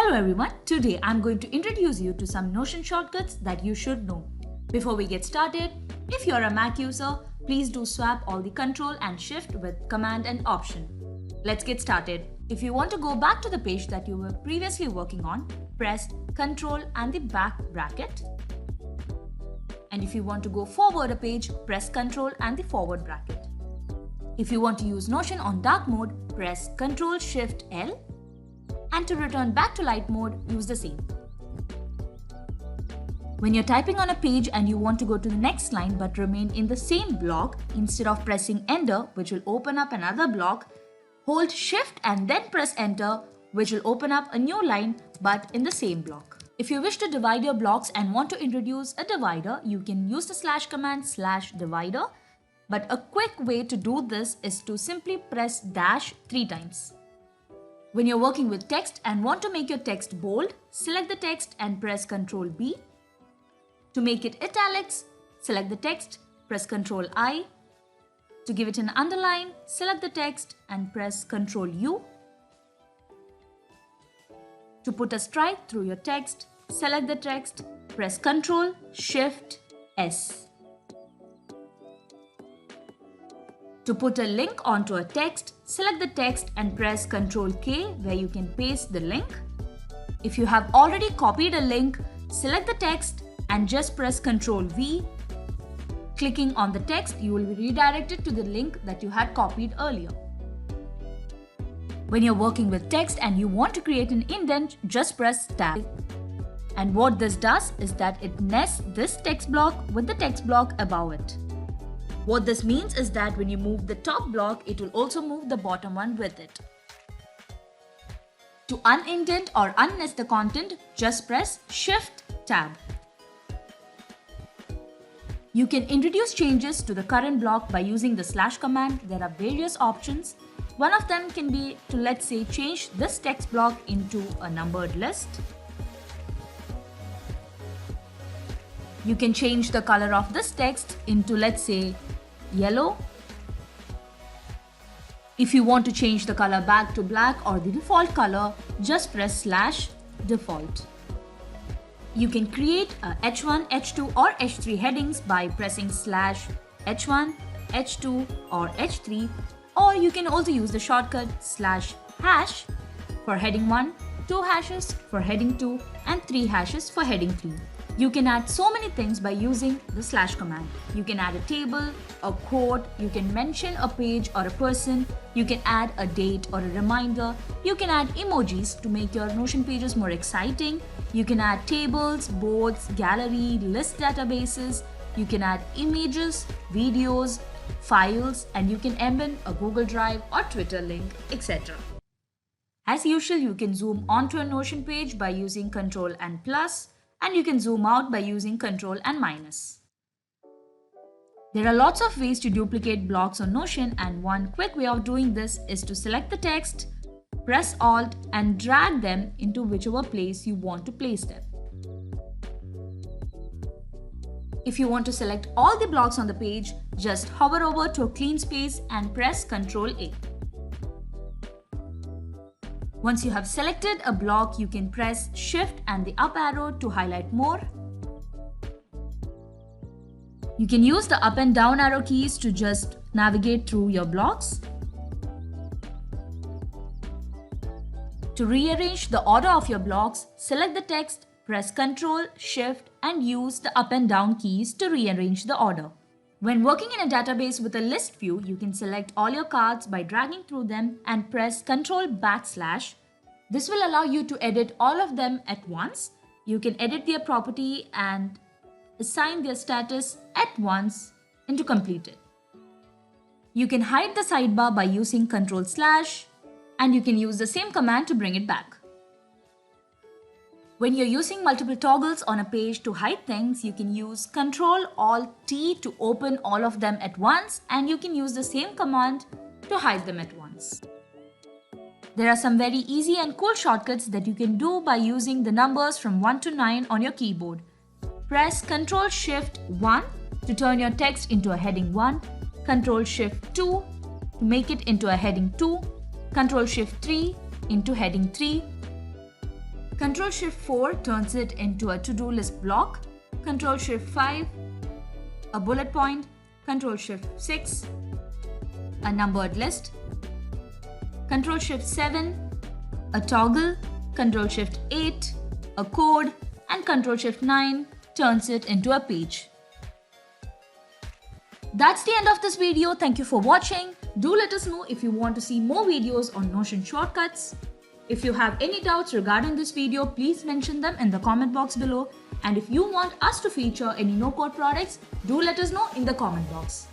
Hello everyone, today I'm going to introduce you to some Notion shortcuts that you should know. Before we get started, if you're a Mac user, please do swap all the Control and Shift with Command and Option. Let's get started. If you want to go back to the page that you were previously working on, press Control and the back bracket. And if you want to go forward a page, press Control and the forward bracket. If you want to use Notion on dark mode, press Control Shift L. And to return back to light mode, use the same. When you're typing on a page and you want to go to the next line but remain in the same block, instead of pressing Enter, which will open up another block, hold Shift and then press Enter, which will open up a new line but in the same block. If you wish to divide your blocks and want to introduce a divider, you can use the slash command /divider. But a quick way to do this is to simply press dash 3 times. When you're working with text and want to make your text bold, select the text and press Ctrl B. To make it italics, select the text, press Ctrl I. To give it an underline, select the text and press Ctrl U. To put a stripe through your text, select the text, press Ctrl Shift S. To put a link onto a text, select the text and press Ctrl K where you can paste the link. If you have already copied a link, select the text and just press Ctrl V. Clicking on the text, you will be redirected to the link that you had copied earlier. When you're working with text and you want to create an indent, just press Tab. And what this does is that it nests this text block with the text block above it. What this means is that when you move the top block, it will also move the bottom one with it. To un-indent or unnest the content, just press Shift Tab. You can introduce changes to the current block by using the slash command. There are various options. One of them can be to, let's say, change this text block into a numbered list. You can change the color of this text into, let's say, yellow. If you want to change the color back to black or the default color, just press /default. You can create a H1, H2 or H3 headings by pressing /H1, H2 or H3, or you can also use the shortcut /hash for heading 1, 2 hashes for heading 2 and 3 hashes for heading 3. You can add so many things by using the slash command. You can add a table, a quote, you can mention a page or a person, you can add a date or a reminder, you can add emojis to make your Notion pages more exciting, you can add tables, boards, gallery, list databases, you can add images, videos, files, and you can embed a Google Drive or Twitter link, etc. As usual, you can zoom onto a Notion page by using Ctrl and plus, and you can zoom out by using Ctrl and minus. There are lots of ways to duplicate blocks on Notion, and one quick way of doing this is to select the text, press Alt and drag them into whichever place you want to place them. If you want to select all the blocks on the page, just hover over to a clean space and press Ctrl A. Once you have selected a block, you can press Shift and the up arrow to highlight more. You can use the up and down arrow keys to just navigate through your blocks. To rearrange the order of your blocks, select the text, press Ctrl, Shift and use the up and down keys to rearrange the order. When working in a database with a list view, you can select all your cards by dragging through them and press Ctrl/. This will allow you to edit all of them at once. You can edit their property and assign their status at once into completed. You can hide the sidebar by using Ctrl/, and you can use the same command to bring it back. When you're using multiple toggles on a page to hide things, you can use Ctrl-Alt-T to open all of them at once, and you can use the same command to hide them at once. There are some very easy and cool shortcuts that you can do by using the numbers from 1 to 9 on your keyboard. Press Ctrl-Shift-1 to turn your text into a heading 1, Ctrl-Shift-2 to make it into a heading 2, Ctrl-Shift-3 into heading 3, Ctrl+Shift+4 turns it into a to-do list block. Ctrl+Shift+5, a bullet point. Ctrl+Shift+6, a numbered list. Ctrl+Shift+7, a toggle. Ctrl+Shift+8, a code. And Ctrl+Shift+9 turns it into a page. That's the end of this video. Thank you for watching. Do let us know if you want to see more videos on Notion shortcuts. If you have any doubts regarding this video, please mention them in the comment box below. And if you want us to feature any no-code products, do let us know in the comment box.